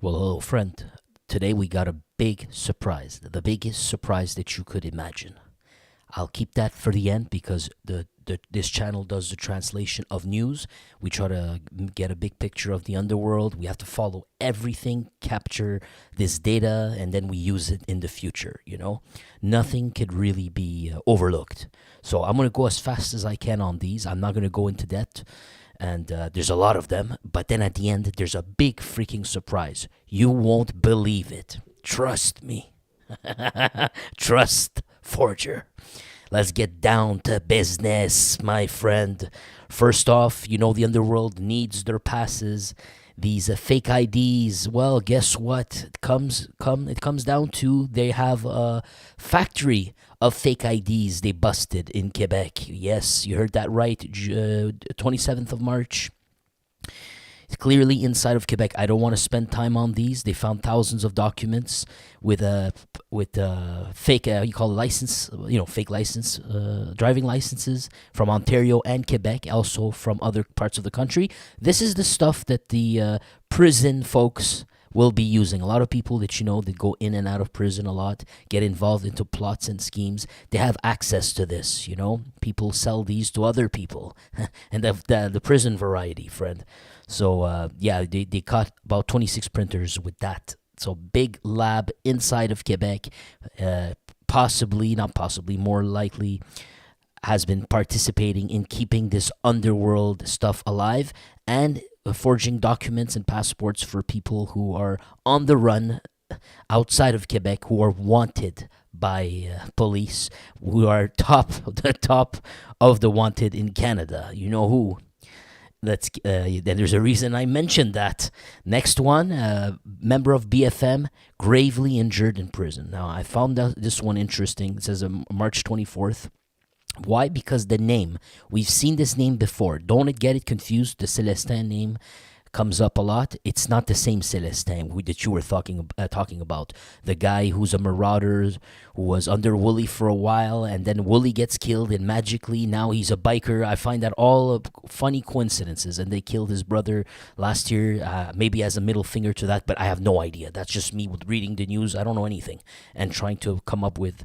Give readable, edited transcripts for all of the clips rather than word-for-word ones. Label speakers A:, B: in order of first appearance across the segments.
A: Well, hello, friend. Today we got a big surprise, the biggest surprise that you could imagine. I'll keep that for the end because this channel does the translation of news. We try to get a big picture of the underworld. We have to follow everything, capture this data, and then we use it in the future. Nothing could really be overlooked. So I'm gonna go as fast as I can on these. I'm not gonna go into depth. And there's a lot of them, but then at the end, there's a big freaking surprise. You won't believe it. Trust me. Trust, Forger. Let's get down to business, my friend. First off, the underworld needs their passes. These fake IDs, well, guess what? It comes down to they have a factory of fake IDs they busted in Quebec. Yes, you heard that right. 27th of March. It's clearly inside of Quebec. I don't want to spend time on these. They found thousands of documents with fake you call it license, fake license, driving licenses from Ontario and Quebec, also from other parts of the country. This is the stuff that the prison folks will be using. A lot of people that that go in and out of prison a lot, get involved into plots and schemes. They have access to this. People sell these to other people, and the prison variety, friend. So they caught about 26 printers with that. So big lab inside of Quebec, more likely has been participating in keeping this underworld stuff alive and forging documents and passports for people who are on the run outside of Quebec, who are wanted by police, who are the top of the wanted in Canada. You know who? Then there's a reason I mentioned that. Next one, member of BFM, gravely injured in prison. Now, I found this one interesting. It says March 24th. Why? Because the name. We've seen this name before. Don't get it confused. The Celestin name comes up a lot. It's not the same Celestin that you were talking about. The guy who's a marauder, who was under Woolly for a while, and then Woolly gets killed, and magically now he's a biker. I find that all funny coincidences, and they killed his brother last year, maybe as a middle finger to that, but I have no idea. That's just me with reading the news. I don't know anything, and trying to come up with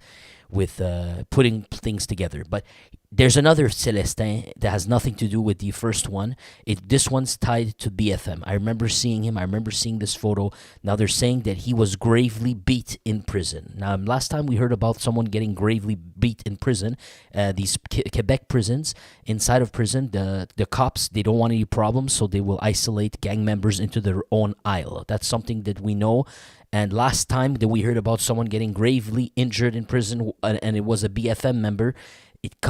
A: putting things together. But there's another Celestin that has nothing to do with the first one. This one's tied to BFM. I remember seeing him. I remember seeing this photo. Now they're saying that he was gravely beat in prison. Now, last time we heard about someone getting gravely beat in prison, these Quebec prisons, inside of prison, the cops, they don't want any problems, so they will isolate gang members into their own aisle. That's something that we know. And last time that we heard about someone getting gravely injured in prison, and it was a BFM member, it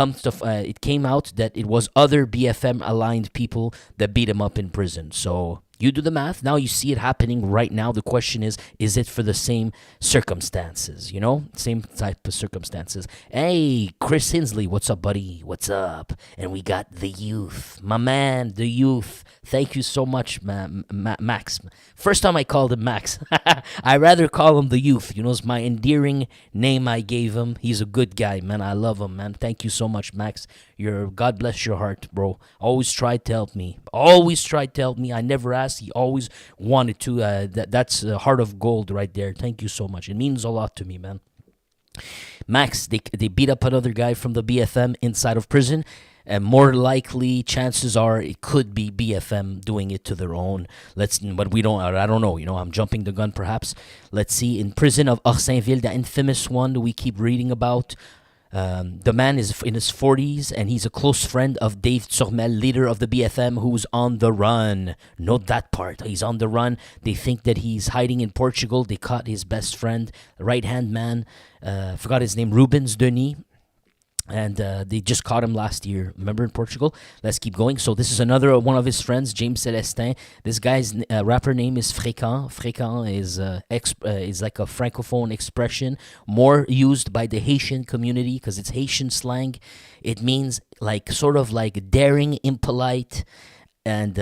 A: came out that it was other BFM aligned people that beat him up in prison. So you do the math. Now you see it happening right now. The question is it for the same circumstances? Same type of circumstances. Hey, Chris Hinsley, what's up, buddy? What's up? And we got the youth, my man, the youth. Thank you so much, Max. First time I called him Max. I rather call him the youth. It's my endearing name I gave him. He's a good guy, man. I love him, man. Thank you so much, Max. God bless your heart, bro. Always tried to help me. I never asked. He always wanted to. That's a heart of gold right there. Thank you so much. It means a lot to me, man. Max, they beat up another guy from the BFM inside of prison. And more likely, chances are it could be BFM doing it to their own. But we don't. I don't know. I'm jumping the gun, perhaps. Let's see. In prison of Orsainville, the infamous one that we keep reading about. The man is in his 40s, and he's a close friend of Dave Pic Turmel, leader of the BFM, who's on the run. Note that part. He's on the run. They think that he's hiding in Portugal. They caught his best friend, right-hand man. Forgot his name, Rubens Denis. And they just caught him last year. Remember, in Portugal? Let's keep going. So this is another one of his friends, James Celestin. This guy's rapper name is Fréquent. Fréquent is like a francophone expression, more used by the Haitian community because it's Haitian slang. It means sort of like daring, impolite, and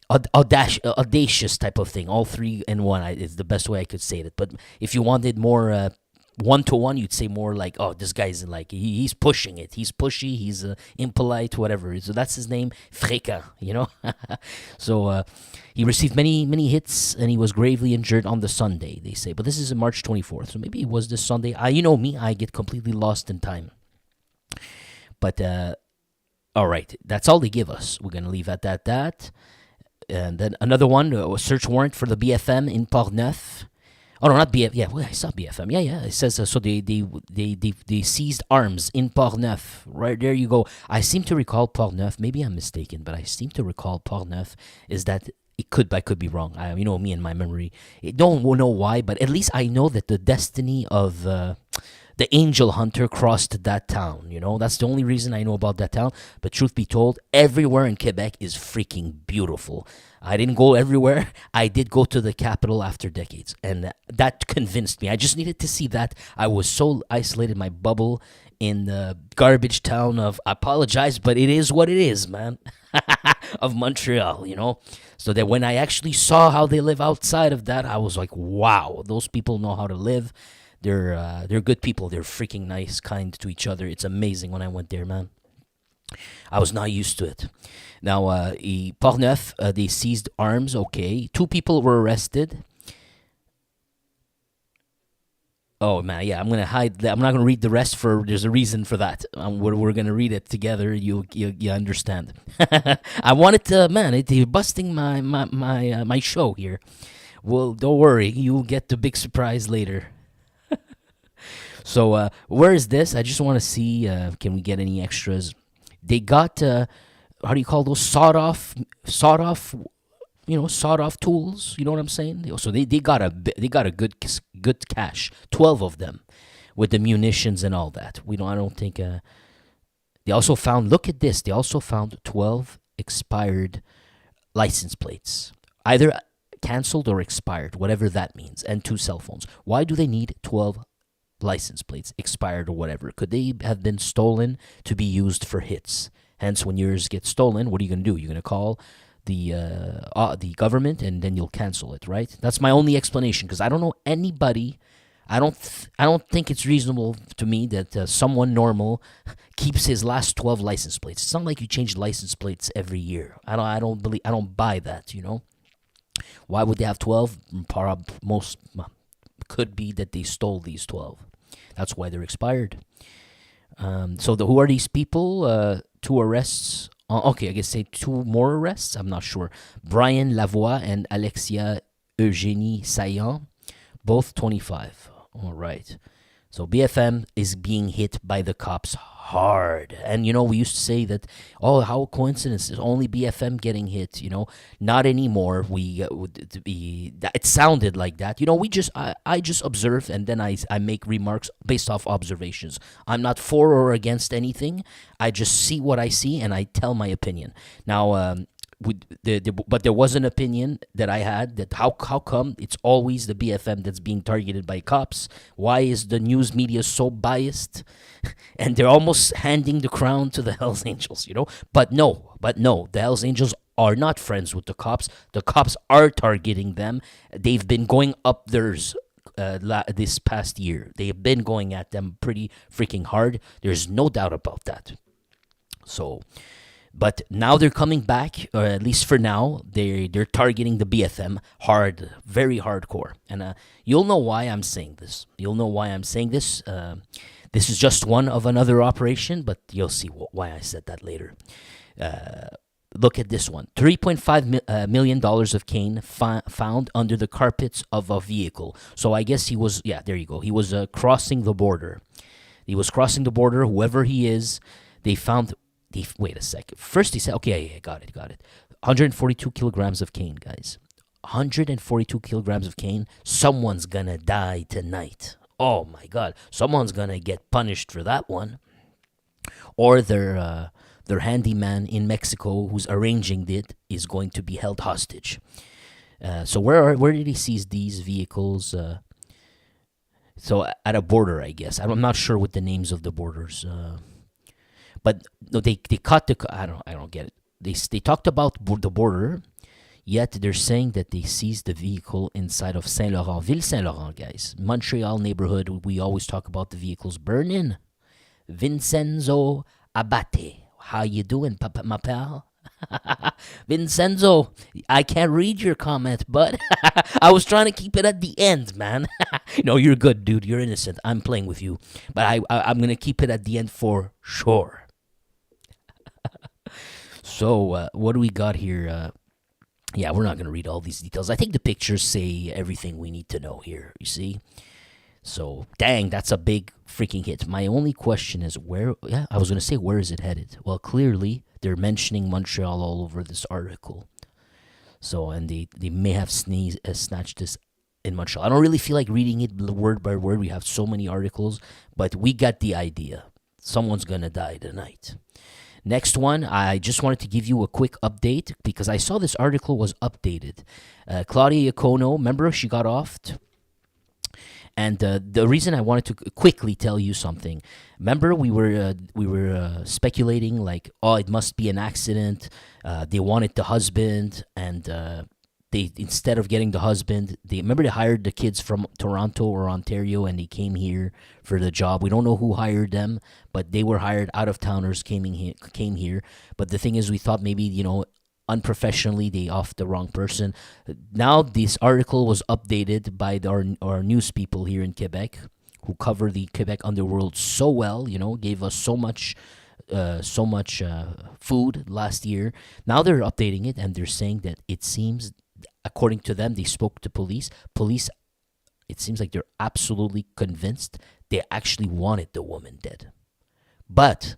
A: audacious type of thing. All three in one is the best way I could say it. But if you wanted more 1-to-1, you'd say more like, oh, this guy's like, he's pushing it. He's pushy. He's impolite, whatever. So that's his name, Freka, So he received many hits, and he was gravely injured on the Sunday, they say. But this is March 24th, so maybe it was this Sunday. You know me, I get completely lost in time. But, all right, that's all they give us. We're going to leave at that. And then another one, a search warrant for the BFM in Portneuf. Oh no, not BFM. Yeah, well, I saw BFM. Yeah. It says so. They seized arms in Portneuf. Right there, you go. I seem to recall Portneuf. Maybe I'm mistaken, but I seem to recall Portneuf is that I could be wrong. Me and my memory. I don't know why, but at least I know that the destiny of the angel hunter crossed that town. That's the only reason I know about that town. But truth be told, everywhere in Quebec is freaking beautiful. I didn't go everywhere. I did go to the capital after decades, and that convinced me. I just needed to see that. I was so isolated, my bubble in the garbage town of, I apologize, but it is what it is, man, of Montreal, So that when I actually saw how they live outside of that, I was like, wow, those people know how to live. They're good people. They're freaking nice, kind to each other. It's amazing when I went there, man. I was not used to it. Now, Portneuf, they seized arms. Okay, 2 people were arrested. Oh man, yeah. I'm gonna hide that. I'm not gonna read the rest. There's a reason for that. We're gonna read it together. You understand? I wanted to, man. You're busting my show here. Well, don't worry. You'll get the big surprise later. So, where is this? I just want to see. Can we get any extras? They got how do you call those sawed off tools? You know what I'm saying? So they got a good cache, 12 of them, with the munitions and all that. I don't think. They also found. Look at this. They also found 12 expired license plates, either canceled or expired, whatever that means, and 2 cell phones. Why do they need 12 license plates, expired or whatever? Could they have been stolen to be used for hits? Hence, when yours get stolen, what are you going to do? You're going to call the government, and then you'll cancel it, right? That's my only explanation, because I don't know anybody. I don't think it's reasonable to me that someone normal keeps his last 12 license plates. It's not like you change license plates every year. I don't buy that. Why would they have 12? Most could be that they stole these 12. That's why they're expired. So who are these people? 2 arrests. Okay, I guess say 2 more arrests. I'm not sure. Brian Lavoie and Alexia Eugénie Saillant, both 25. All right. So BFM is being hit by the cops hard. And, we used to say that, oh, how coincidence, is only BFM getting hit, Not anymore. It sounded like that. I just observe, and then I make remarks based off observations. I'm not for or against anything. I just see what I see, and I tell my opinion. Now, but there was an opinion that I had that how come it's always the BFM that's being targeted by cops? Why is the news media so biased? And they're almost handing the crown to the Hells Angels, But no, the Hells Angels are not friends with the cops. The cops are targeting them. They've been going up theirs this past year. They have been going at them pretty freaking hard. There's no doubt about that. So... But now they're coming back, or at least for now, they're targeting the BFM hard, very hardcore. And you'll know why I'm saying this. This is just one of another operation, but you'll see why I said that later. Look at this one. $3.5 million of cane found under the carpets of a vehicle. So I guess he was, there you go. He was crossing the border. Whoever he is, they found... Wait a second. First he said, okay, yeah, got it. 142 kilograms of cane, guys. 142 kilograms of cane. Someone's gonna die tonight. Oh my God. Someone's gonna get punished for that one. Or their handyman in Mexico who's arranging it is going to be held hostage. So where did he seize these vehicles? So at a border, I guess. I'm not sure what the names of the borders. But no, they cut the. I don't get it. They talked about the border. Yet they're saying that they seized the vehicle inside of Saint Laurent, Ville Saint Laurent, guys. Montreal neighborhood. We always talk about the vehicles burning. Vincenzo Abate. How you doing, Papa, my pal? Vincenzo, I can't read your comment, but I was trying to keep it at the end, man. No, you're good, dude. You're innocent. I'm playing with you. But I'm going to keep it at the end for sure. So, what do we got here? Yeah, we're not going to read all these details. I think the pictures say everything we need to know here, you see? So, dang, that's a big freaking hit. My only question is where is it headed? Well, clearly, they're mentioning Montreal all over this article. So, and they may have snatched this in Montreal. I don't really feel like reading it word by word. We have so many articles, but we got the idea. Someone's going to die tonight. Next one, I just wanted to give you a quick update because I saw this article was updated. Claudia Iacono, remember she got offed? And the reason I wanted to quickly tell you something, remember we were speculating like, oh, it must be an accident. They wanted the husband, and they instead of getting the husband, they hired the kids from Toronto or Ontario, and they came here for the job. We don't know who hired them, but they were hired. Out of towners came here. But the thing is, we thought maybe unprofessionally they offed the wrong person. Now this article was updated by our news people here in Quebec, who cover the Quebec underworld so well. Gave us so much food last year. Now they're updating it, and they're saying that it seems, according to them, they spoke to police. Police, it seems like they're absolutely convinced they actually wanted the woman dead, but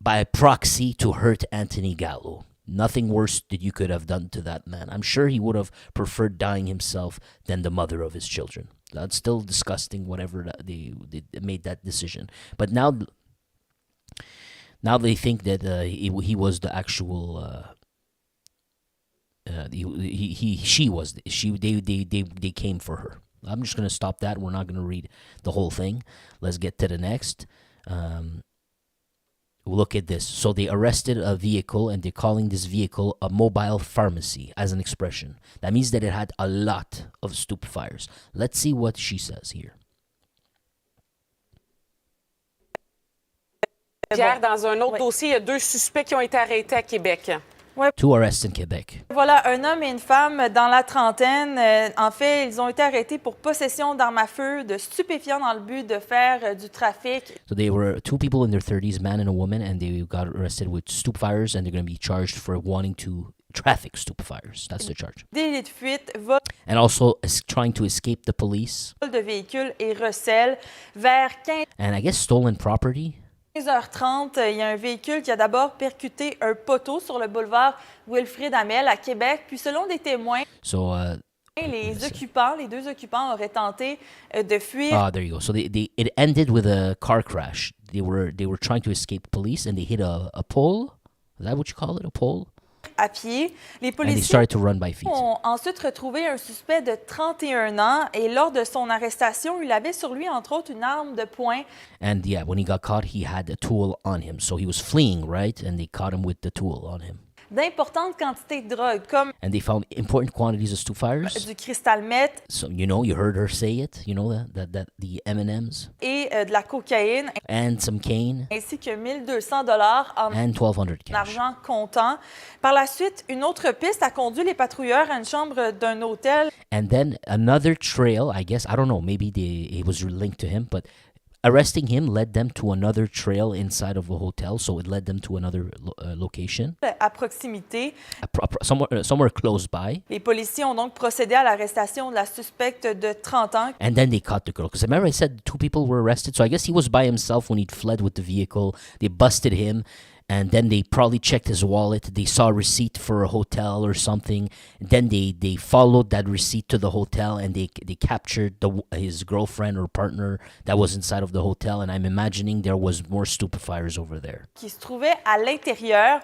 A: by proxy to hurt Anthony Gallo. Nothing worse that you could have done to that man. I'm sure he would have preferred dying himself than the mother of his children. That's still disgusting, whatever they made that decision. But now they think that he was the actual. They came for her. I'm just gonna stop that. We're not gonna read the whole thing. Let's get to the next. Look at this. So they arrested a vehicle, and they're calling this vehicle a mobile pharmacy as an expression. That means that it had a lot of stupefires. Let's see what she says here.
B: Hier, dans un autre dossier, il y a 2 suspects qui ont été arrêtés à Québec.
C: Ouais.
A: 2 arrests in Quebec.
C: Voilà, un homme et une femme dans la trentaine. En fait, ils ont été arrêtés pour possession d'armes à feu, de stupéfiants dans le but de faire du trafic.
A: So they were 2 people in their 30s, man and a woman, and they got arrested with stupefires, and they're going to be charged for wanting to traffic stupefires. That's the charge.
C: Délit de fuite, vol
A: And also trying to escape the police.
C: de véhicule et recel. Vers 15
A: And I guess stolen property.
C: 15h30, il y a un véhicule qui a d'abord percuté un poteau sur le boulevard Wilfrid Hamel à Québec. Puis selon des témoins,
A: So
C: les 2 occupants auraient tenté de fuir.
A: Ah, there you go. So it ended with a car crash. They were trying to escape police, and they hit a pole. Is that what you call it? A pole?
C: À pied. Les
A: And they
C: policiers
A: started to run by feet.
C: ont ensuite retrouvé un suspect de 31 ans et lors de son arrestation, il avait sur lui, entre autres, une arme de poing.
A: And yeah, when he got caught, he had a tool on him. So he was fleeing, right? And they caught him with the tool on him.
C: D'importantes quantités de drogue, comme
A: And they found important quantities of stupefires.
C: du cristal meth
A: So you heard her say it. You know that the M&Ms
C: et de la cocaïne,
A: and some cane
C: ainsi que 1 200 $ en
A: and 1,200 cash.
C: argent comptant. Par la suite, une autre piste a conduit les patrouilleurs à une chambre d'un hôtel.
A: And then another trail, I guess, I don't know, maybe it was linked to him, but arresting him led them to another trail inside of a hotel, so it led them to another location.
C: À proximité.
A: Somewhere close by.
C: Les policiers ont donc procédé à l'arrestation de la suspecte de 30 ans.
A: And then they caught the girl. Because remember I said 2 people were arrested, so I guess he was by himself when he'd fled with the vehicle. They busted him. And then they probably checked his wallet. They saw a receipt for a hotel or something. Then they followed that receipt to the hotel, and they captured his girlfriend or partner that was inside of the hotel. And I'm imagining there was more stupefires over there.
C: Qui se trouvait à l'intérieur.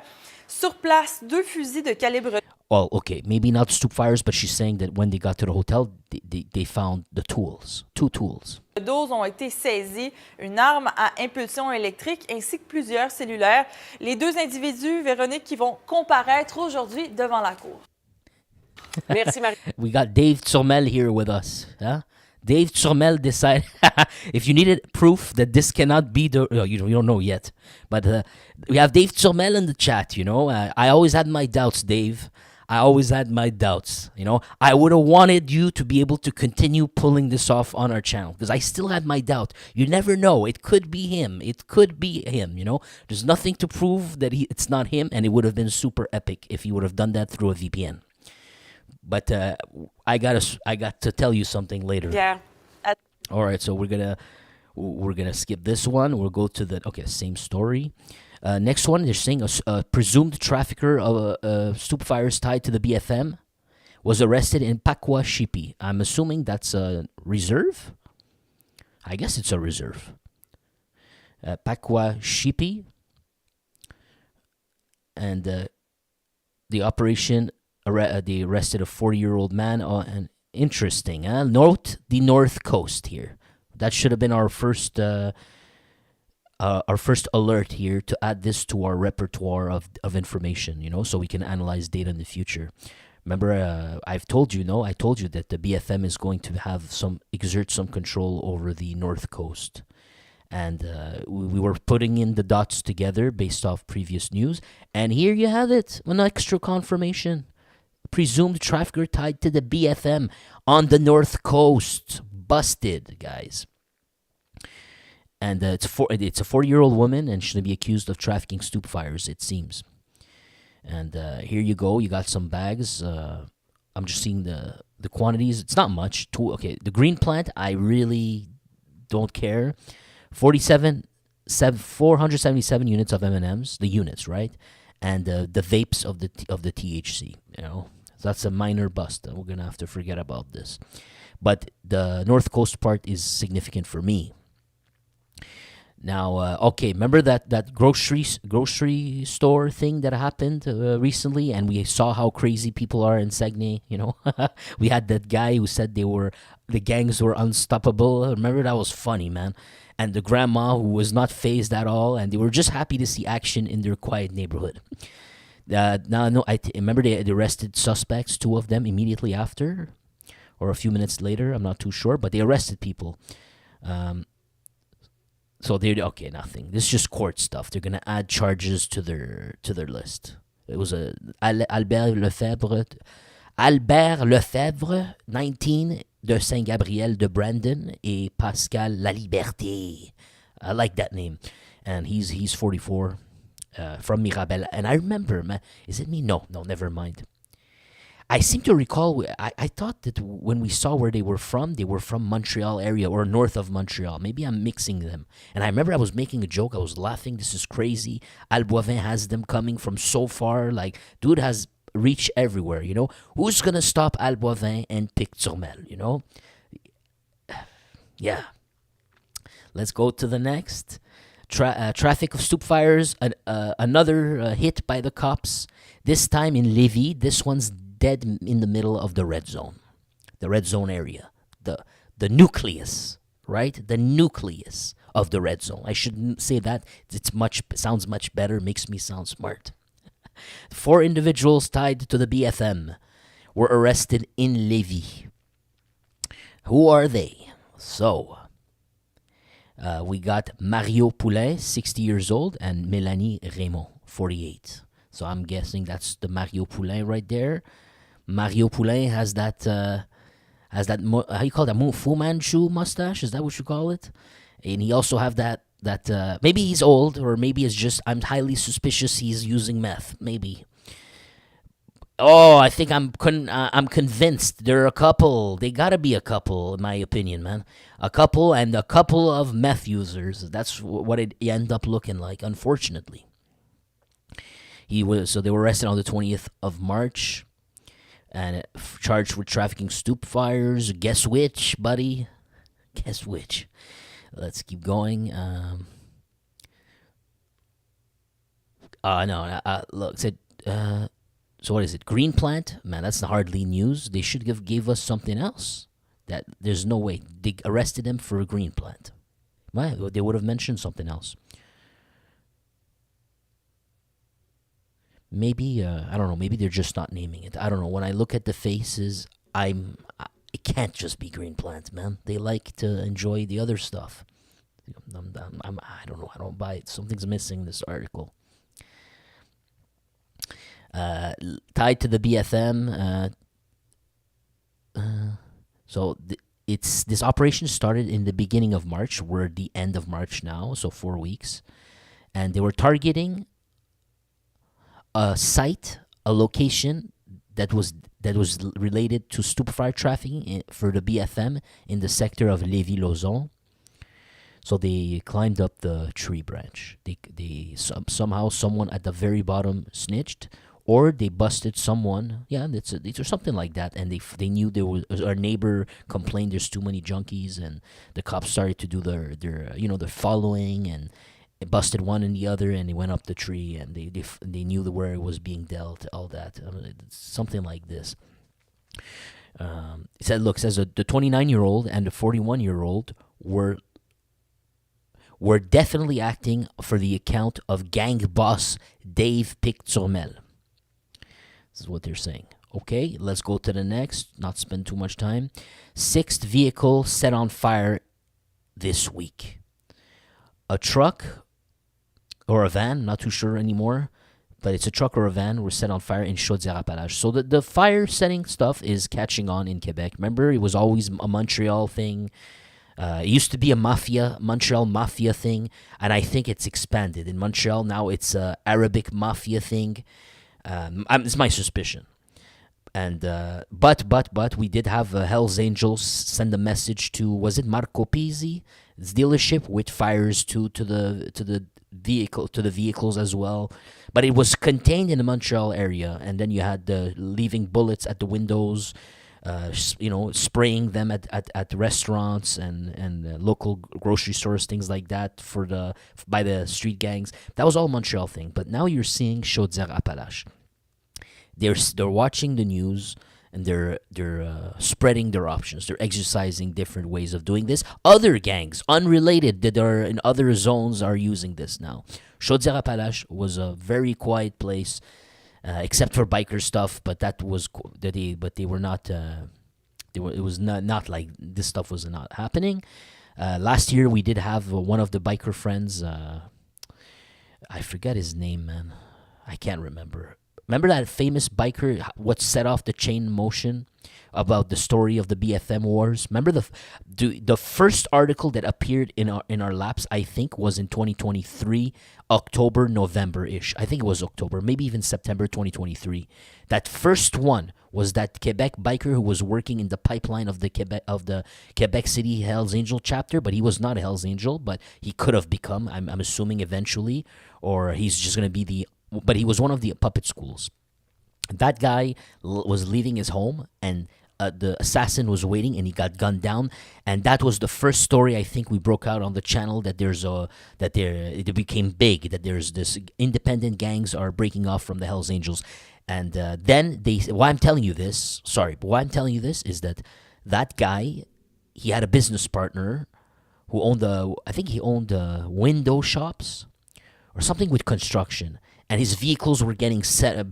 C: Sur place, 2 fusils de calibre.
A: Well, okay, maybe not stupefires, but she's saying that when they got to the hotel, they found the tools, 2 tools.
C: 12 ont été saisis, une arme à impulsion électrique ainsi que plusieurs cellulaires. Les 2 individus, Véronique, qui vont comparaître aujourd'hui devant la cour.
B: Merci, Marie.
A: We got Dave Turmel here with us. Huh? Dave Turmel decided if you needed proof that this cannot be the you don't know yet, but we have Dave Turmel in the chat. I always had my doubts, Dave. I always had my doubts. I would have wanted you to be able to continue pulling this off on our channel because I still had my doubt. You never know. It could be him. It could be him. There's nothing to prove that it's not him, and it would have been super epic if he would have done that through a VPN. But I got to tell you something later.
B: Yeah.
A: All right, so we're gonna skip this one. We'll go to the same story. Next one, they're saying a presumed trafficker of stupefires tied to the BFM was arrested in Pakwa Shipi. I'm assuming that's a reserve. I guess it's a reserve. Pakwa Shipi, and the operation. They arrested a 40-year-old man. And interesting, huh? Note the North Coast here. That should have been our first alert here to add this to our repertoire of information. So we can analyze data in the future. Remember, I've told you, I told you that the BFM is going to have exert some control over the North Coast. And we were putting in the dots together based off previous news. And here you have it, an extra confirmation. Presumed trafficker tied to the BFM on the North Coast. Busted, guys. And it's a 40-year-old woman, and she's going to be accused of trafficking stupefires, it seems. And here you go. You got some bags. I'm just seeing the quantities. It's not much. The green plant, I really don't care. 477 units of M&Ms, the units, right? And the vapes of the THC, So that's a minor bust. We're going to have to forget about this. But the North Coast part is significant for me. Now, remember that grocery store thing that happened recently, and we saw how crazy people are in Saguenay. We had that guy who said the gangs were unstoppable. Remember, that was funny, man. And the grandma who was not fazed at all, and they were just happy to see action in their quiet neighborhood. I remember they arrested suspects, 2 of them immediately after, or a few minutes later. I'm not too sure, but they arrested people. So they nothing. This is just court stuff. They're gonna add charges to their list. It was Albert Lefebvre, 19, de Saint-Gabriel de Brandon, et Pascal Laliberté. I like that name. And he's 44, from Mirabel. And I remember, man, is it me? No, never mind. I seem to recall, I thought that when we saw where they were from Montreal area or north of Montreal. Maybe I'm mixing them. And I remember I was making a joke. I was laughing. This is crazy. Alboivin has them coming from so far. Like, dude has reach everywhere, Who's going to stop Alboivin and Pic Turmel, Yeah. Let's go to the next. Traffic of stupefires, another hit by the cops, this time in Levy. This one's dead in the middle of the red zone area, the nucleus, right? The nucleus of the red zone. I shouldn't say that. Sounds much better, makes me sound smart. 4 individuals tied to the BFM were arrested in Levy. Who are they? So, we got Mario Poulain, 60 years old, and Mélanie Raymond, 48. So I'm guessing that's the Mario Poulain right there. Mario Poulain has that, how you call that, Fu Manchu mustache? Is that what you call it? And he also have that maybe he's old, or maybe it's just, I'm highly suspicious he's using meth. Maybe. Oh, I think I'm convinced there are a couple. They gotta be a couple, in my opinion, man. A couple and a couple of meth users. That's what it ended up looking like, unfortunately. They were arrested on the 20th of March and charged with trafficking stupefires. Guess which, buddy? Guess which? Let's keep going. Look, said. So what is it? Green plant? Man, that's hardly news. They should give us something else. That there's no way they arrested him for a green plant. Why? They would have mentioned something else. Maybe I don't know. Maybe they're just not naming it. I don't know. When I look at the faces, it can't just be green plants, man. They like to enjoy the other stuff. I don't know. I don't buy it. Something's missing in this article. Tied to the BFM. It's this operation started in the beginning of March. We're at the end of March now, so 4 weeks, and they were targeting a site, a location that was related to stupefy trafficking for the BFM in the sector of Levy Lauzon. So they climbed up the tree branch. Somehow someone at the very bottom snitched, or they busted someone. Yeah, it's or something like that. And they knew there was our neighbor complained there's too many junkies, and the cops started to do their following, and it busted one and the other, and they went up the tree, and they knew where it was being dealt. All that, it's something like this. It says the 29-year-old and the 41-year-old were definitely acting for the account of gang boss Dave Pic Turmel. This is what they're saying. Okay, let's go to the next, not spend too much time. 6th vehicle set on fire this week. A truck or a van, not too sure anymore, but it's a truck or a van were set on fire in Chaudière-Appalaches. So the fire setting stuff is catching on in Quebec. Remember, it was always a Montreal thing. It used to be a Montreal mafia thing, and I think it's expanded. In Montreal now it's a Arabic mafia thing. It's my suspicion. And but we did have Hell's Angels send a message to, was it Marco Pizzi's dealership, with fires to the vehicles as well. But it was contained in the Montreal area, and then you had leaving bullets at the windows. Spraying them at restaurants and local grocery stores, things like that by the street gangs. That was all Montreal thing. But now you're seeing Chaudière-Appalaches. They're watching the news, and they're spreading their options. They're exercising different ways of doing this. Other gangs, unrelated, that are in other zones, are using this now. Chaudière-Appalaches was a very quiet place. Except for biker stuff, but they were not. It was not like this stuff was not happening. Last year we did have one of the biker friends. I forget his name, man. I can't remember. Remember that famous biker? What set off the chain motion about the story of the BFM wars? Remember the first article that appeared in our laps, I think, was in 2023, October, November-ish. I think it was October, maybe even September 2023. That first one was that Quebec biker who was working in the pipeline of the Quebec City Hells Angel chapter, but he was not a Hells Angel, but he could have become, I'm assuming eventually, or he's just going to be but he was one of the puppet schools. That guy was leaving his home, and the assassin was waiting, and he got gunned down. And that was the first story I think we broke out on the channel, that it became big, that there's this independent gangs are breaking off from the Hells Angels. And then why I'm telling you this is that guy, he had a business partner who owned window shops or something with construction, and his vehicles were getting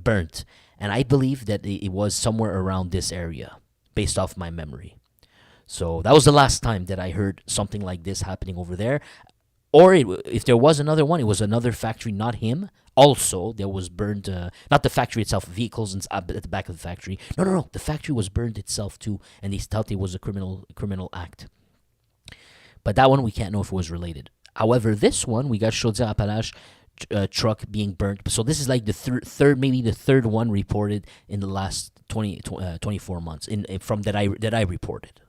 A: burnt. And I believe that it was somewhere around this area, based off my memory. So that was the last time that I heard something like this happening over there. Or if there was another one, it was another factory, not him. Also, there was burned, not the factory itself, vehicles at the back of the factory. No. The factory was burned itself too, and they thought it was a criminal act. But that one, we can't know if it was related. However, this one, we got Chaudière-Appalaches truck being burnt. So this is like the third one reported in the last 24 months that I reported.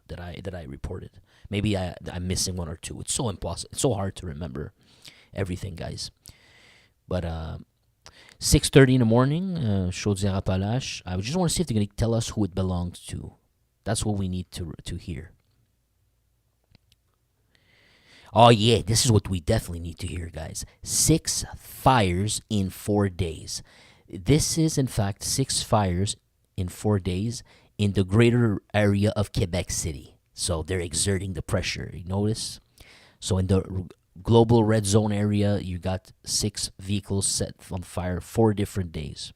A: Maybe I'm missing one or two. It's so impossible. It's so hard to remember everything, guys. But 6:30 in the morning, Chaudière-Appalaches. I just want to see if they're going to tell us who it belongs to. That's what we need to hear. Oh, yeah, this is what we definitely need to hear, guys. 6 fires in 4 days. This is, in fact, 6 fires in 4 days in the greater area of Quebec City. So they're exerting the pressure, you notice? So in the global red zone area, you got 6 vehicles set on fire 4 different days.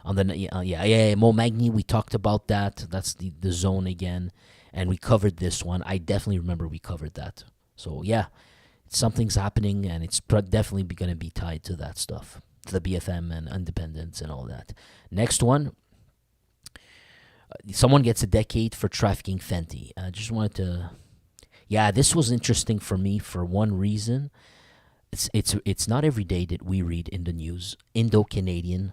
A: On the Mo Magni, we talked about that. That's the zone again, and we covered this one. I definitely remember we covered that. So yeah, something's happening, and it's definitely going to be tied to that stuff, to the BFM and independence and all that. Next one. Someone gets a decade for trafficking fentanyl. I just wanted to. Yeah, this was interesting for me for one reason. It's not every day that we read in the news Indo-Canadian.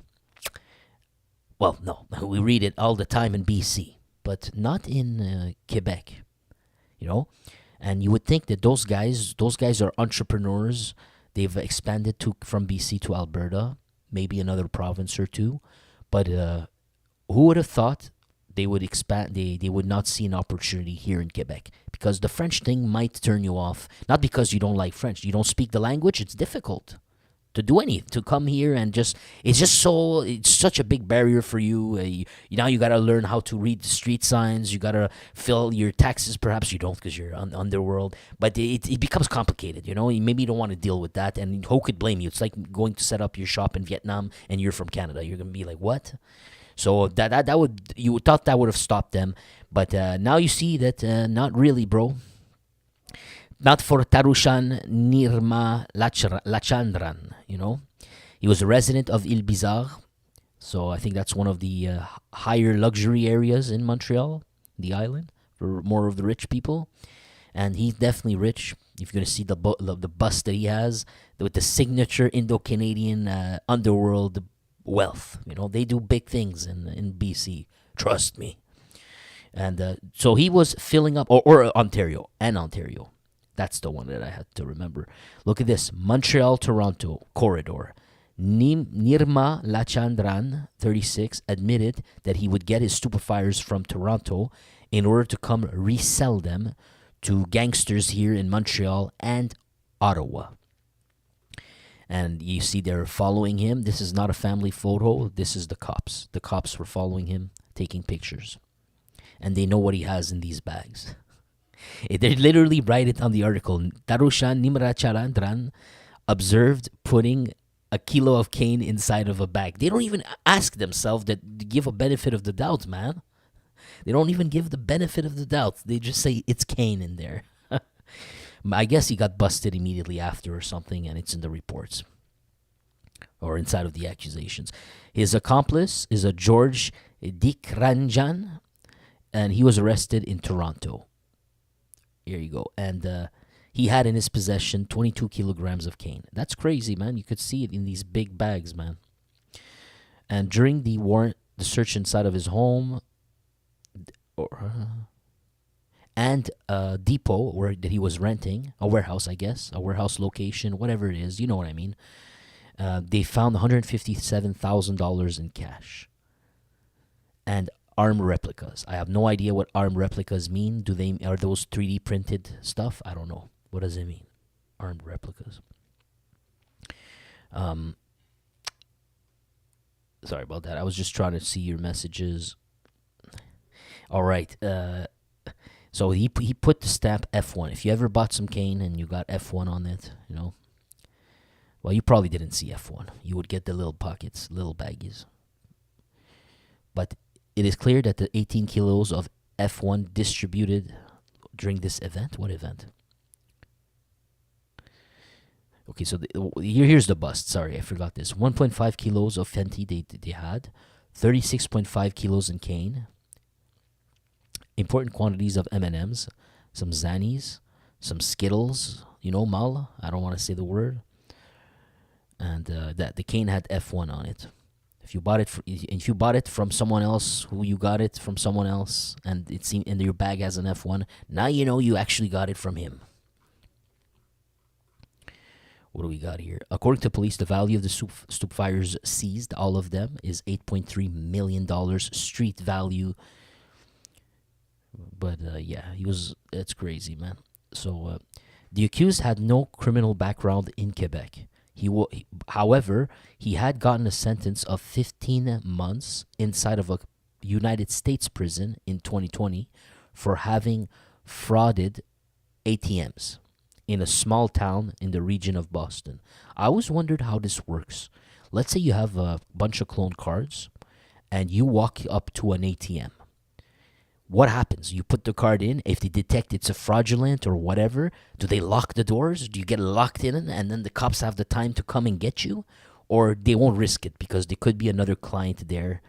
A: Well, no, we read it all the time in BC, but not in Quebec. You know, and you would think that those guys are entrepreneurs. They've expanded from BC to Alberta, maybe another province or two, but who would have thought they would expand? They would not see an opportunity here in Quebec, because the French thing might turn you off. Not because you don't like French, you don't speak the language. It's difficult to do anything, to come here, and it's such a big barrier for you. Now you got to learn how to read the street signs. You got to fill your taxes. Perhaps you don't, because you're underworld, but it becomes complicated. Maybe you don't want to deal with that, and who could blame you? It's like going to set up your shop in Vietnam and you're from Canada. You're gonna be like, what? So you thought that would have stopped them, but now you see that not really, bro. Not for Tarushan Nirma Lachandran, He was a resident of Ile Bizarre, so I think that's one of the higher luxury areas in Montreal, the island, for more of the rich people. And he's definitely rich. If you're going to see the bust that he has, with the signature Indo-Canadian underworld wealth. They do big things in BC. Trust me. And so he was filling up, or Ontario. That's the one that I had to remember. Look at this. Montreal-Toronto corridor. Nirma Lachandran, 36, admitted that he would get his stupefires from Toronto in order to come resell them to gangsters here in Montreal and Ottawa. And you see they're following him. This is not a family photo. This is the cops. The cops were following him, taking pictures. And they know what he has in these bags. They literally write it on the article. Tarushan Nimrachalandran observed putting a kilo of cane inside of a bag. They don't even ask themselves that, give a benefit of the doubt, man. They don't even give the benefit of the doubt. They just say it's cane in there. I guess he got busted immediately after or something, and it's in the reports or inside of the accusations. His accomplice is a George Dikranjan, and he was arrested in Toronto. Here you go. And he had in his possession 22 kilograms of cane. That's crazy, man. You could see it in these big bags, man. And during the warrant, the search inside of his home and a depot that he was renting, a warehouse, I guess, a warehouse location, whatever it is, you know what I mean. They found $157,000 in cash and arm replicas. I have no idea what arm replicas mean. Are those 3D printed stuff? I don't know. What does it mean? Armed replicas. Sorry about that. I was just trying to see your messages. All right. So he put the stamp F1. If you ever bought some cane and you got F1 on it, well, you probably didn't see F1. You would get the little pockets, little baggies. But it is clear that the 18 kilos of F1 distributed during this event. What event? Okay, so here's the bust. Sorry, I forgot this. 1.5 kilos of Fenty they had. 36.5 kilos in cane. Important quantities of M&Ms. Some Xannies. Some Skittles. Mal. I don't want to say the word. And that the cane had F1 on it. If you bought it from someone else, who you got it from someone else, and it seemed and your bag has an F1, now you know you actually got it from him. What do we got here? According to police, the value of the stupefires seized, all of them, is $8.3 million street value. But that's crazy, man. So the accused had no criminal background in Quebec. However, he had gotten a sentence of 15 months inside of a United States prison in 2020 for having frauded ATMs in a small town in the region of Boston. I always wondered how this works. Let's say you have a bunch of clone cards and you walk up to an ATM. What happens? You put the card in. If they detect it's a fraudulent or whatever, do they lock the doors? Do you get locked in and then the cops have the time to come and get you? Or they won't risk it because there could be another client there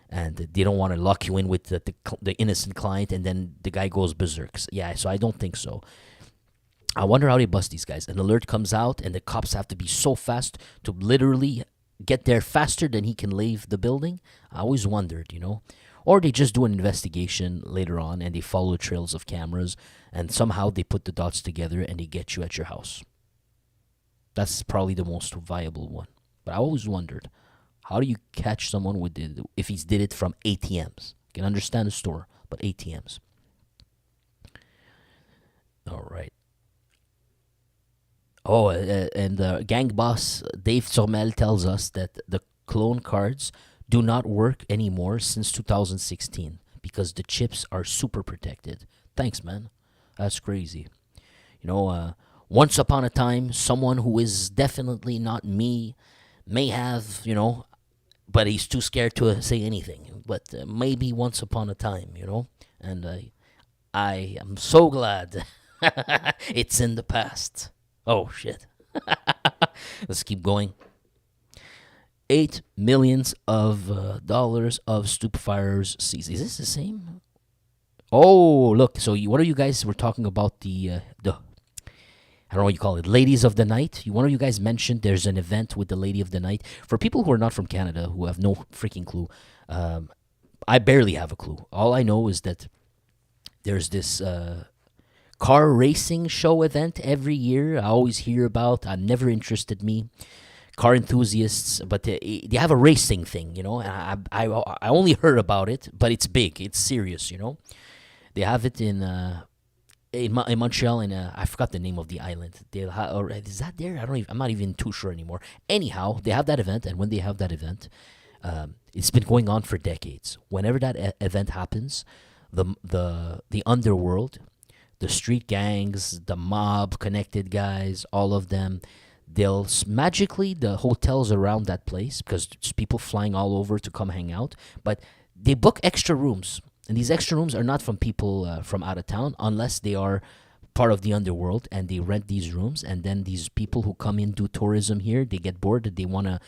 A: and they don't want to lock you in with the innocent client and then the guy goes berserk. Yeah, so I don't think so. I wonder how they bust these guys. An alert comes out and the cops have to be so fast to literally get there faster than he can leave the building. I always wondered, Or they just do an investigation later on and they follow trails of cameras and somehow they put the dots together and they get you at your house. That's probably the most viable one. But I always wondered, how do you catch someone if he's did it from ATMs? I can understand the store, but ATMs. All right. Oh, and the gang boss, Dave Turmel, tells us that the clone cards do not work anymore since 2016 because the chips are super protected. Thanks, man. That's crazy. Once upon a time, someone who is definitely not me may have, but he's too scared to say anything. But maybe once upon a time, and I am so glad it's in the past. Oh, shit. Let's keep going. $8 million of dollars of stupefires seized. Is this the same? Oh, look. So what are you guys were talking about the I don't know what you call it, Ladies of the Night. One of you guys mentioned there's an event with the Lady of the Night. For people who are not from Canada, who have no freaking clue, I barely have a clue. All I know is that there's this car racing show event every year. I always hear about. Never interested me. Car enthusiasts, but they have a racing thing, And I only heard about it, but it's big. It's serious, They have it in Montreal, and I forgot the name of the island. Is that there? I'm not even too sure anymore. Anyhow, they have that event, and when they have that event, it's been going on for decades. Whenever that event happens, the underworld, the street gangs, the mob connected guys, all of them, they'll magically, the hotels around that place, because there's people flying all over to come hang out, but they book extra rooms. And these extra rooms are not from people from out of town, unless they are part of the underworld, and they rent these rooms. And then these people who come in do tourism here, they get bored. They wanna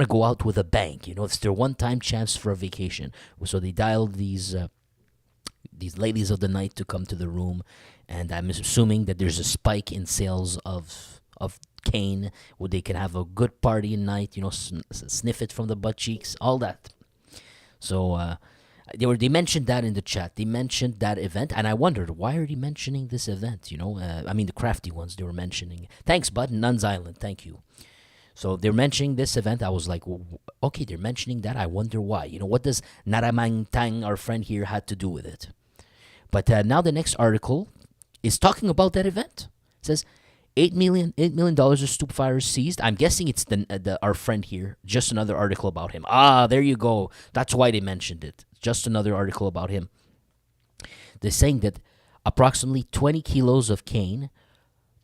A: go out with a bang. It's their one-time chance for a vacation. So they dial these ladies of the night to come to the room, and I'm assuming that there's a spike in sales of cane, where they can have a good party at night. Sniff it from the butt cheeks, all that. So. They mentioned that in the chat. They mentioned that event, and I wondered, why are they mentioning this event? The crafty ones they were mentioning. Thanks, bud. Nuns Island, thank you. So they're mentioning this event. I was like, okay, they're mentioning that. I wonder why. What does Naramang Tang, our friend here, had to do with it? But now the next article is talking about that event. It says, $8 million of stupefires seized. I'm guessing it's our friend here. Just another article about him. There you go. That's why they mentioned it. Just another article about him. They're saying that approximately 20 kilos of cane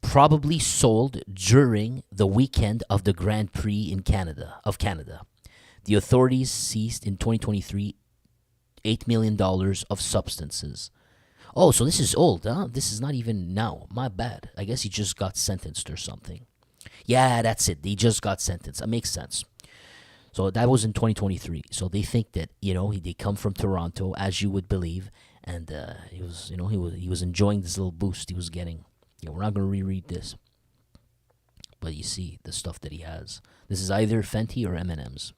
A: probably sold during the weekend of the Grand Prix in Canada. The authorities seized in 2023 $8 million of substances. Oh, so this is old, huh? This is not even now. My bad. I guess he just got sentenced or something. Yeah, that's it. He just got sentenced. That makes sense. So that was in 2023. So they think that, they come from Toronto, as you would believe, and he was enjoying this little boost he was getting. We're not going to reread this. But you see the stuff that he has. This is either Fenty or M&M's.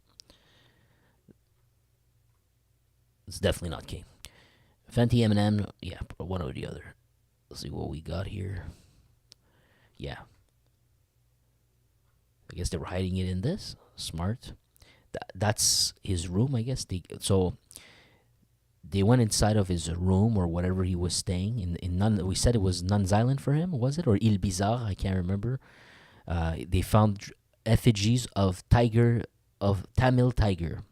A: It's definitely not King. Fenty, M&M, yeah, one or the other. Let's see what we got here. Yeah. I guess they were hiding it in this. Smart. That's his room, I guess. They went inside of his room or whatever he was staying in. We said it was Nuns Island for him, was it? Or Ile Bizarre, I can't remember. They found effigies of Tamil tiger.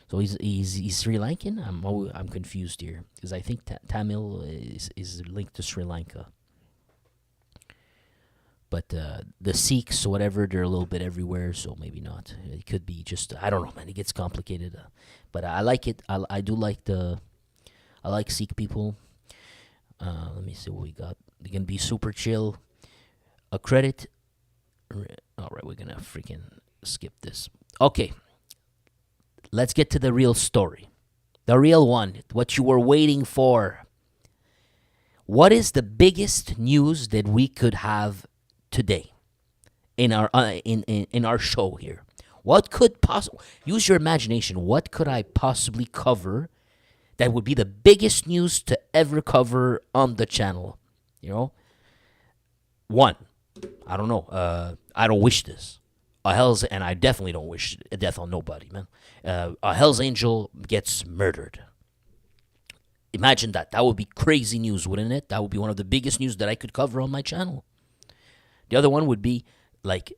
A: So he's Sri Lankan. I'm confused here because I think Tamil is linked to Sri Lanka. But the Sikhs, whatever, they're a little bit everywhere, so maybe not. It could be just, I don't know, man. It gets complicated. But I like it. I do like I like Sikh people. Let me see what we got. They're going to be super chill. A credit. All right, we're going to freaking skip this. Okay. Let's get to the real story. The real one. What you were waiting for. What is the biggest news that we could have today in our in our show here? What could possibly, use your imagination, what could I possibly cover that would be the biggest news to ever cover on the channel? You know, one, I don't know. I don't wish this. And I definitely don't wish death on nobody, man. A Hell's Angel gets murdered. Imagine that. That would be crazy news, wouldn't it? That would be one of the biggest news that I could cover on my channel. The other one would be like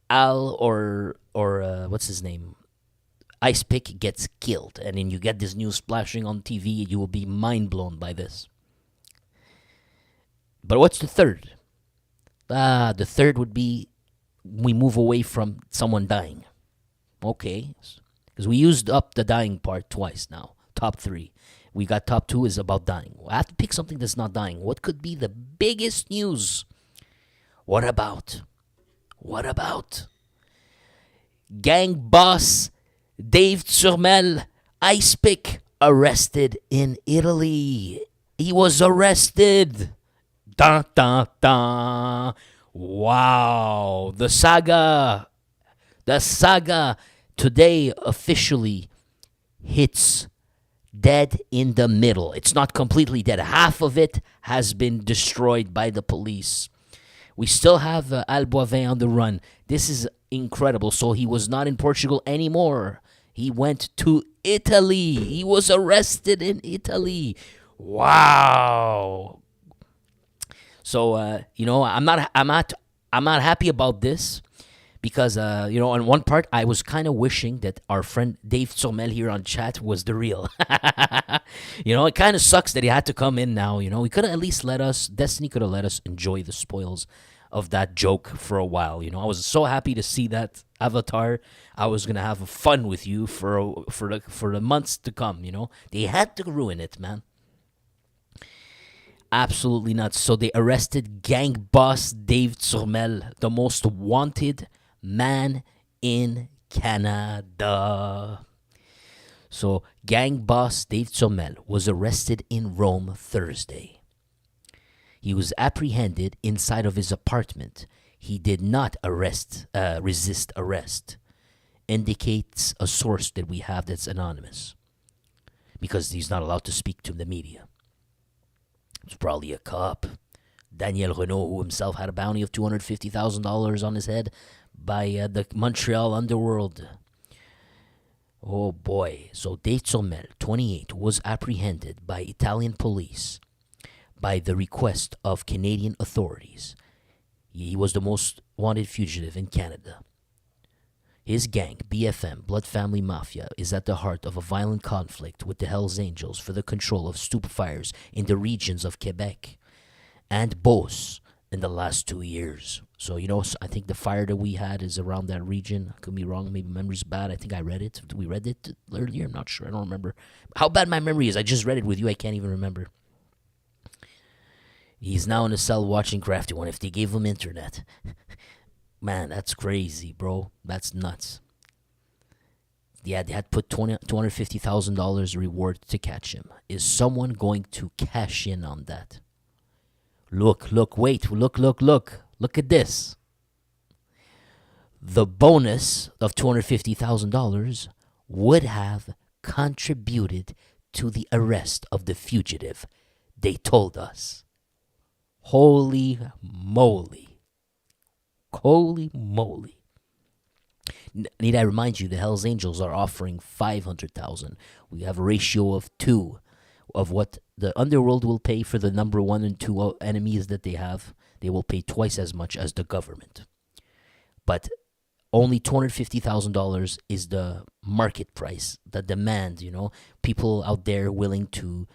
A: Al or what's his name? Ice Pick gets killed, and then you get this news splashing on TV. You will be mind blown by this. But what's the third? The third would be we move away from someone dying. Okay, because we used up the dying part twice now. Top 3. We got top 2 is about dying. I have to pick something that's not dying. What could be the biggest news? What about gang boss Dave Turmel, Ice Pick, arrested in Italy? He was arrested. Dun, dun, dun. Wow. The saga today officially hits dead in the middle. It's not completely dead. Half of it has been destroyed by the police. We still have Al Boivin on the run. This is incredible. So he was not in Portugal anymore. He went to Italy. He was arrested in Italy. Wow. So I'm not happy about this because on one part I was kind of wishing that our friend Dave Turmel here on chat was the real. It kind of sucks that he had to come in now. He could have at least Destiny could have let us enjoy the spoils of that joke for a while. I was so happy to see that avatar. I was gonna have fun with you for the months to come. They had to ruin it, man. Absolutely nuts. So they arrested gang boss Dave Turmel, the most wanted man in Canada. So gang boss Dave Turmel was arrested in Rome Thursday. He was apprehended inside of his apartment. He did not resist arrest, indicates a source that we have that's anonymous, because he's not allowed to speak to the media. It's probably a cop. Daniel Renault, who himself had a bounty of $250,000 on his head by the Montreal underworld. Oh boy. So Dave Turmel, 28, was apprehended by Italian police by the request of Canadian authorities. He was the most wanted fugitive in Canada. His gang, BFM, Blood Family Mafia, is at the heart of a violent conflict with the Hells Angels for the control of stupefiers in the regions of Quebec and Beauce in the last 2 years. So, I think the fire that we had is around that region. I could be wrong. Maybe memory's bad. I think I read it. We read it earlier. I'm not sure. I don't remember. How bad my memory is. I just read it with you. I can't even remember. He's now in a cell watching Crafty One. If they gave him internet. Man, that's crazy, bro. That's nuts. Yeah, they had put $250,000 reward to catch him. Is someone going to cash in on that? Look, wait. Look at this. The bonus of $250,000 would have contributed to the arrest of the fugitive, they told us. Holy moly. Need I remind you, the Hells Angels are offering $500,000. We have a ratio of 2 of what the underworld will pay for the number 1 and 2 enemies that they have. They will pay twice as much as the government. But only $250,000 is the market price, the demand. People out there willing to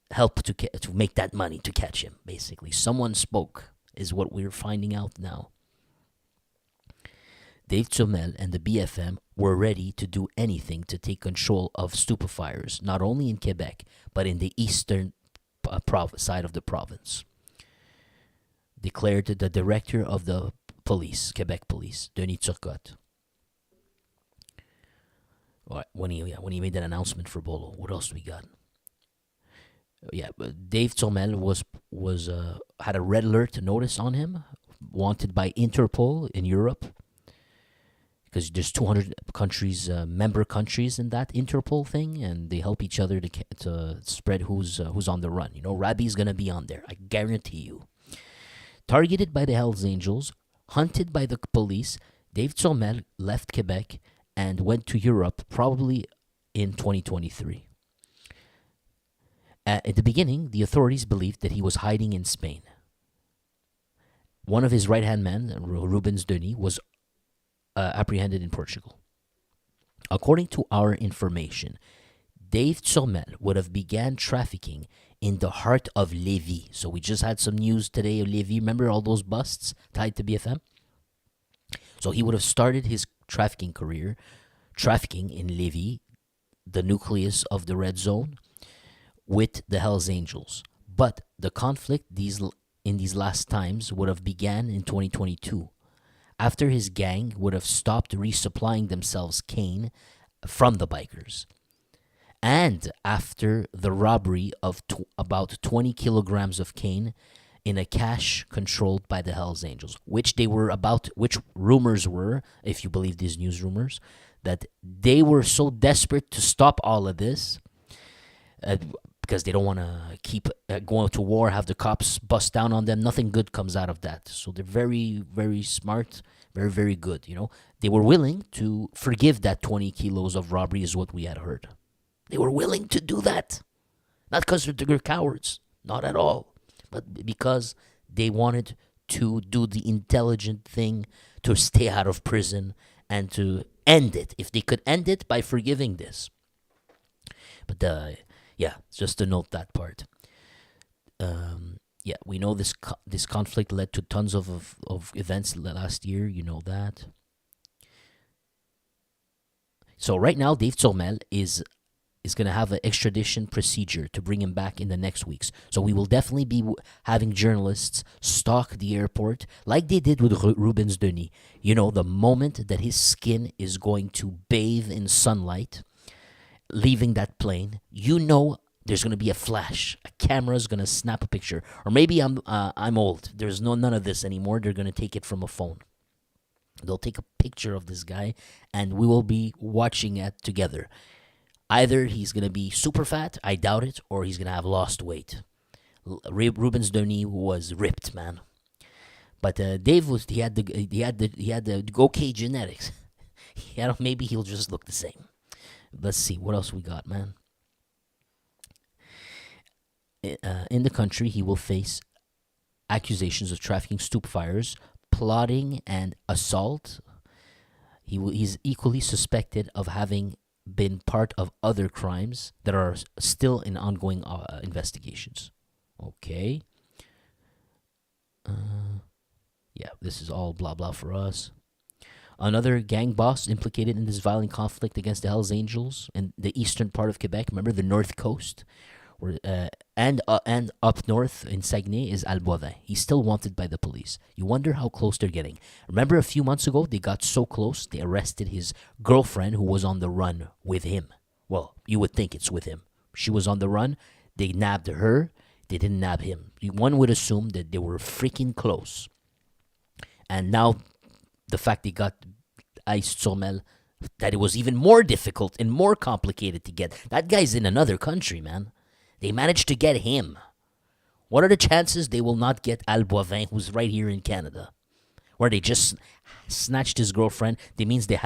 A: help to make that money to catch him. Basically, someone spoke is what we're finding out now. Dave Turmel and the BFM were ready to do anything to take control of stupefiers, not only in Quebec, but in the eastern side of the province, declared the director of the police, Quebec Police, Denis Turcotte. When he made that announcement for Bolo. What else do we got? Yeah, Dave Turmel was had a red alert notice on him, wanted by Interpol in Europe, because there's 200 countries, member countries in that Interpol thing, and they help each other to spread who's on the run. You know, Rabi's gonna be on there, I guarantee you. Targeted by the Hells Angels, hunted by the police, Dave Turmel left Quebec and went to Europe, probably in 2023. At the beginning, the authorities believed that he was hiding in Spain. One of his right-hand men, Rubens Denis, was apprehended in Portugal. According to our information, Dave Turmel would have began trafficking in the heart of Levy. So we just had some news today of Levy. Remember all those busts tied to BFM? So he would have started his trafficking career, trafficking in Levy, the nucleus of the Red Zone, with the Hells Angels. But the conflict in these last times would have began in 2022, after his gang would have stopped resupplying themselves cane from the bikers, and after the robbery of about 20 kilograms of cane in a cache controlled by the Hells Angels, which rumors were, if you believe these news rumors, that they were so desperate to stop all of this, because they don't want to keep going to war, have the cops bust down on them. Nothing good comes out of that. So they're very, very smart, very, very good. You know, they were willing to forgive that 20 kilos of robbery, is what we had heard. They were willing to do that, not because they're cowards, not at all, but because they wanted to do the intelligent thing to stay out of prison and to end it. If they could end it by forgiving this, but yeah, just to note that part. Yeah, we know this conflict led to tons of events last year. You know that. So right now, Dave Turmel is going to have an extradition procedure to bring him back in the next weeks. So we will definitely be having journalists stalk the airport like they did with Rubens Denis. You know, the moment that his skin is going to bathe in sunlight, leaving that plane, you know there's going to be a flash. A camera's going to snap a picture. Or maybe I'm old. There's none of this anymore. They're going to take it from a phone. They'll take a picture of this guy, and we will be watching it together. Either he's going to be super fat, I doubt it, or he's going to have lost weight. Rubens Denis was ripped, man. But Dave he had the okay genetics. Maybe he'll just look the same. Let's see what else we got, man. In the country, he will face accusations of trafficking stupefiers, plotting, and assault. He's equally suspected of having been part of other crimes that are still in ongoing investigations. Okay. Yeah, this is all blah blah for us. Another gang boss implicated in this violent conflict against the Hells Angels in the eastern part of Quebec. Remember the North Coast, and up north in Saguenay is Alboivin. He's still wanted by the police. You wonder how close they're getting. Remember a few months ago they got so close they arrested his girlfriend who was on the run with him. Well, you would think it's with him. She was on the run. They nabbed her. They didn't nab him. One would assume that they were freaking close. And now the fact they got Ice Turmel, that it was even more difficult and more complicated to get. That guy's in another country, man. They managed to get him. What are the chances they will not get Alboivin, who's right here in Canada? Where they just snatched his girlfriend. That means they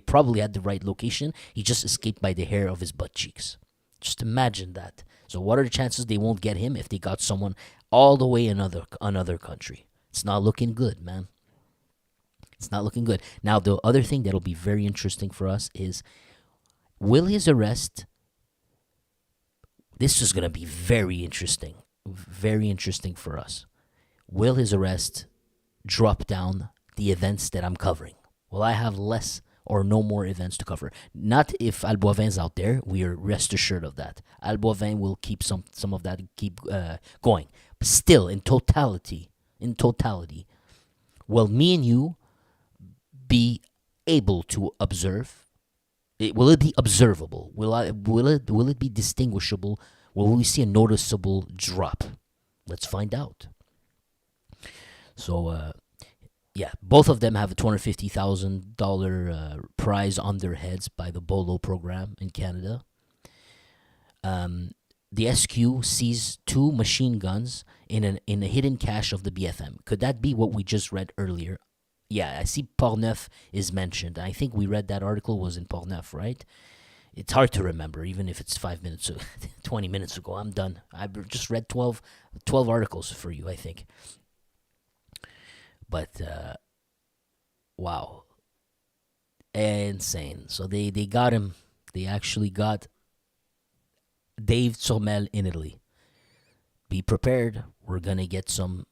A: probably had the right location. He just escaped by the hair of his butt cheeks. Just imagine that. So what are the chances they won't get him if they got someone all the way in another country? It's not looking good, man. It's not looking good. Now, the other thing that'll be very interesting for us is, will his arrest... This is going to be very interesting for us. will his arrest drop down the events that I'm covering? Will I have less or no more events to cover? Not if Alboivin's out there. We are rest assured of that. Alboivin will keep some of that keep going. But still, in totality, will me and you be able to observe? Will it be observable? Will it be distinguishable? Will we see a noticeable drop? Let's find out. So, both of them have a $250,000 prize on their heads by the BOLO program in Canada. The SQ sees 2 machine guns in a hidden cache of the BFM. Could that be what we just read earlier? Yeah, I see Portneuf is mentioned. I think we read that article was in Portneuf, right? It's hard to remember, even if it's 5 minutes, 20 minutes ago. I'm done. I've just read 12 articles for you, I think. But, wow. Insane. So they got him. They actually got Dave Turmel in Italy. Be prepared. We're going to get some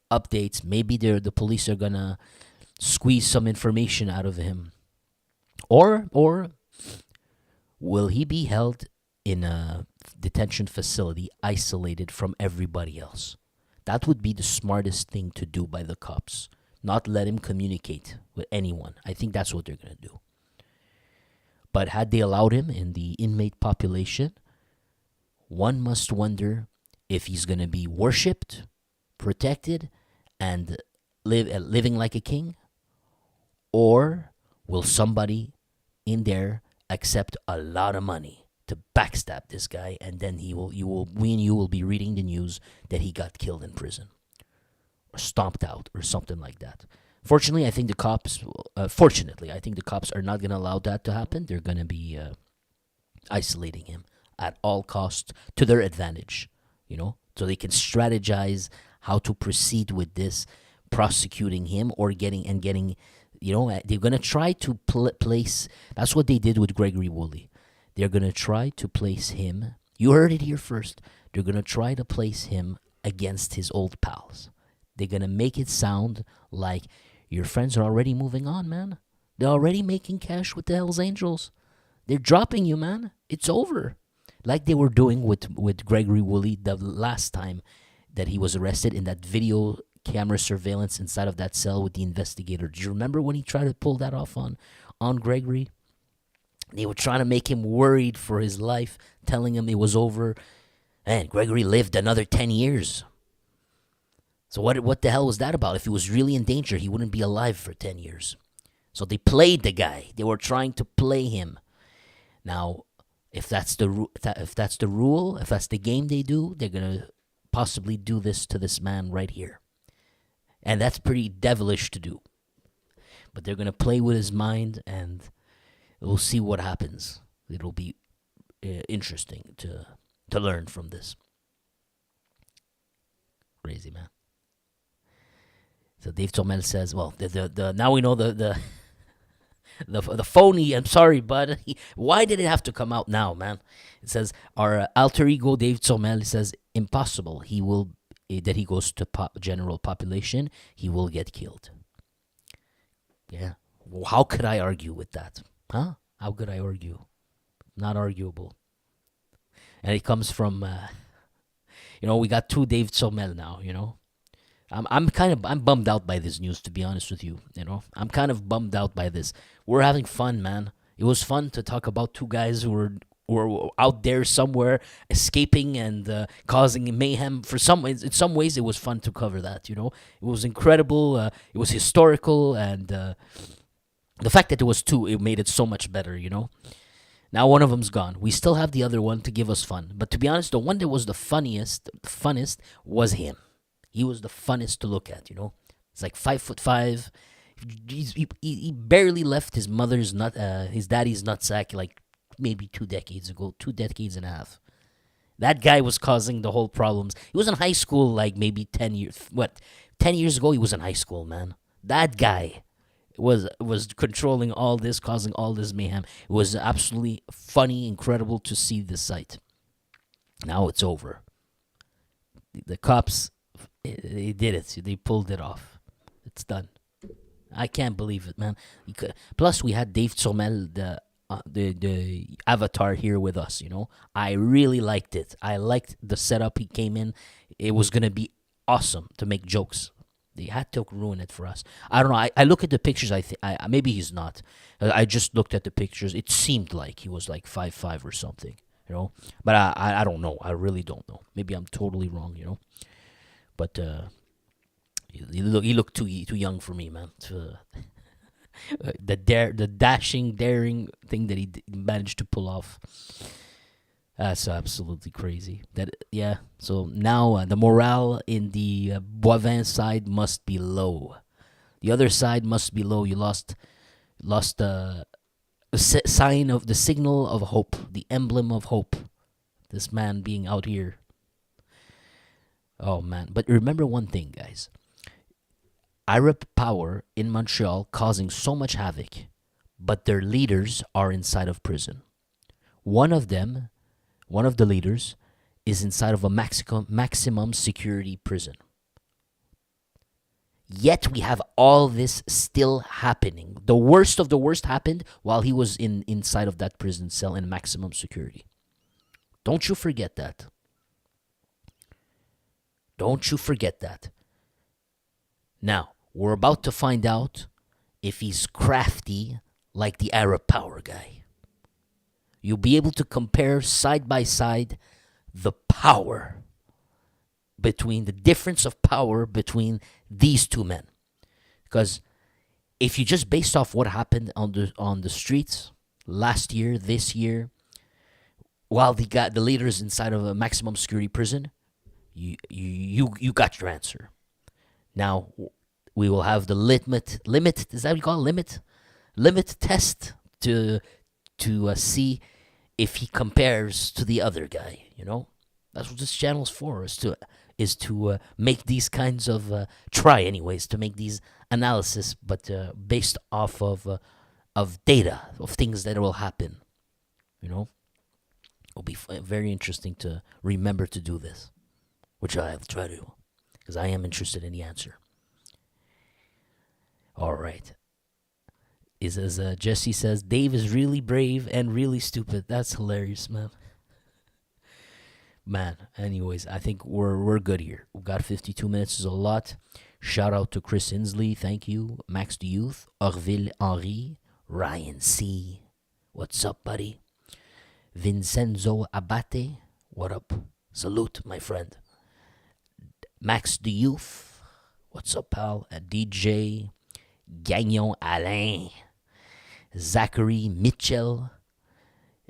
A: updates. Maybe the police are going to squeeze some information out of him. Or will he be held in a detention facility isolated from everybody else? That would be the smartest thing to do by the cops. Not let him communicate with anyone. I think that's what they're going to do. But had they allowed him in the inmate population, one must wonder if he's going to be worshipped, protected, and living like a king, or will somebody in there accept a lot of money to backstab this guy, and then we and you will be reading the news that he got killed in prison or stomped out or something like that. Fortunately, I think the cops are not going to allow that to happen. They're going to be isolating him at all costs to their advantage, so they can strategize how to proceed with this, prosecuting him or getting, they're going to try to place, that's what they did with Gregory Woolley. They're going to try to place him, you heard it here first, they're going to try to place him against his old pals. They're going to make it sound like your friends are already moving on, man. They're already making cash with the Hells Angels. They're dropping you, man. It's over. Like they were doing with Gregory Woolley the last time that he was arrested in that video camera surveillance inside of that cell with the investigator. Do you remember when he tried to pull that off on Gregory? They were trying to make him worried for his life, telling him it was over. And Gregory lived another 10 years. So what the hell was that about? If he was really in danger, he wouldn't be alive for 10 years. So they played the guy. They were trying to play him. Now, if that's the rule, if that's the game they do, they're going to possibly do this to this man right here. And that's pretty devilish to do. But they're going to play with his mind, and we'll see what happens. It'll be interesting to learn from this. Crazy, man. So Dave Turmel says, well, now we know the phony, I'm sorry, but why did it have to come out now, man? It says, our alter ego, Dave Turmel, says, impossible. That he goes to general population, he will get killed. Yeah. Well, how could I argue with that? Huh? How could I argue? Not arguable. And it comes from, we got 2 Dave Turmel now, I'm bummed out by this news, to be honest with you. I'm kind of bummed out by this. We're having fun, man. It was fun to talk about 2 guys who were out there somewhere escaping and causing mayhem. In some ways, it was fun to cover that. It was incredible. It was historical, and the fact that it was 2, it made it so much better. Now one of them's gone. We still have the other one to give us fun. But to be honest, the one that was the funnest was him. He was the funnest to look at, It's like 5'5". He barely left his daddy's nutsack like maybe 2 decades ago, 2 decades and a half. That guy was causing the whole problems. He was in high school like maybe 10 years. 10 years ago he was in high school, man. That guy was controlling all this, causing all this mayhem. It was absolutely funny, incredible to see this sight. Now it's over. The cops They did it. They pulled it off. It's done. I can't believe it, man. Plus, we had Dave Turmel, the avatar here with us. I really liked it. I liked the setup he came in. It was gonna be awesome to make jokes. They had to ruin it for us. I don't know. I look at the pictures. I maybe he's not. I just looked at the pictures. It seemed like he was like 5'5" or something. But I don't know. I really don't know. Maybe I'm totally wrong. But he looked too young for me, man. The dashing, daring thing that he managed to pull off. That's absolutely crazy. So now the morale in the Boivin side must be low. The other side must be low. You lost the sign of the signal of hope, the emblem of hope. This man being out here. Oh man! But remember one thing, guys. Arab power in Montreal causing so much havoc, but their leaders are inside of prison. One of the leaders, is inside of a maximum security prison. Yet we have all this still happening. The worst of the worst happened while he was inside of that prison cell in maximum security. Don't you forget that. Don't you forget that. Now, we're about to find out if he's crafty like the Arab power guy. You'll be able to compare side by side the difference of power between these two men. Because if you just based off what happened on the streets last year, this year, while the leaders inside of a maximum security prison, you got your answer. Now we will have the limit. Is that what you call it? Limit test to see if he compares to the other guy. That's what this channel's for. Is to make these kinds of try anyways to make these analysis, but based off of data of things that will happen. It'll be very interesting to remember to do this, which I have tried to, because I am interested in the answer. All right. As Jesse says, Dave is really brave and really stupid. That's hilarious, man. Man, anyways, I think we're good here. We've got 52 minutes, is a lot. Shout out to Chris Inslee, thank you. Max the Youth, Orville Henry, Ryan C. What's up, buddy? Vincenzo Abate, what up? Salute, my friend. Max the Youth, what's up, pal? DJ Gagnon Alain, Zachary Mitchell,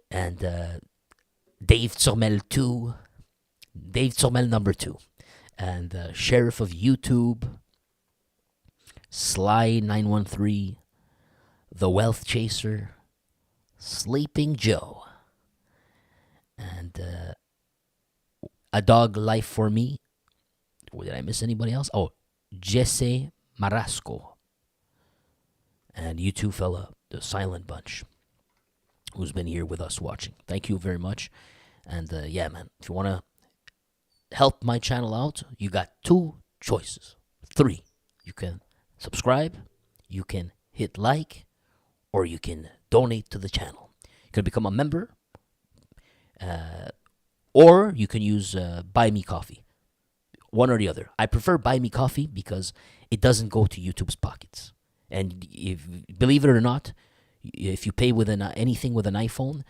A: and Dave Turmel 2, Dave Turmel number 2, and Sheriff of YouTube, Sly 913, The Wealth Chaser, Sleeping Joe, and A Dog Life for Me. Did I miss anybody else? Oh, Jesse Marasco. And you two fella, the Silent Bunch, who's been here with us watching. Thank you very much. And yeah, man, if you want to help my channel out, you got 2 choices. 3. You can subscribe, you can hit like, or you can donate to the channel. You can become a member, or you can use Buy Me Coffee. One or the other. I prefer Buy Me Coffee because it doesn't go to YouTube's pockets. And believe it or not, if you pay with anything with an iPhone,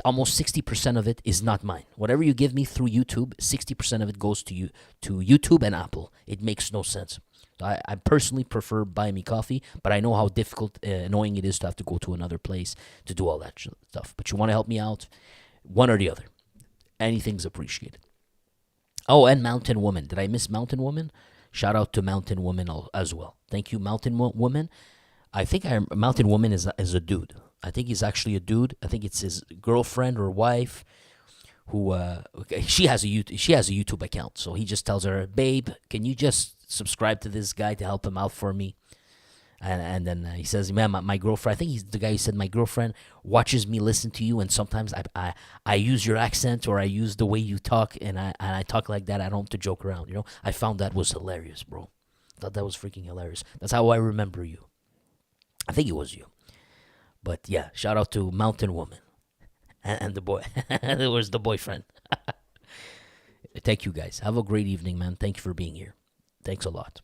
A: almost 60% of it is not mine. Whatever you give me through YouTube, 60% of it goes to YouTube and Apple. It makes no sense. I personally prefer Buy Me Coffee, but I know how difficult, annoying it is to have to go to another place to do all that stuff. But you want to help me out, one or the other. Anything's appreciated. Oh, and Mountain Woman. Did I miss Mountain Woman? Shout out to Mountain Woman as well. Thank you, Mountain Woman. I think Mountain Woman is a dude. I think he's actually a dude. I think it's his girlfriend or wife who she has a YouTube account. So he just tells her, "Babe, can you just subscribe to this guy to help him out for me?" And then he says, man, my girlfriend, I think he's the guy who said, my girlfriend watches me listen to you, and sometimes I use your accent, or I use the way you talk, and I talk like that. I don't have to joke around, you know? I found that was hilarious, bro. Thought that was freaking hilarious. That's how I remember you. I think it was you. But yeah, shout out to Mountain Woman and the boy. It was the boyfriend. Thank you, guys. Have a great evening, man. Thank you for being here. Thanks a lot.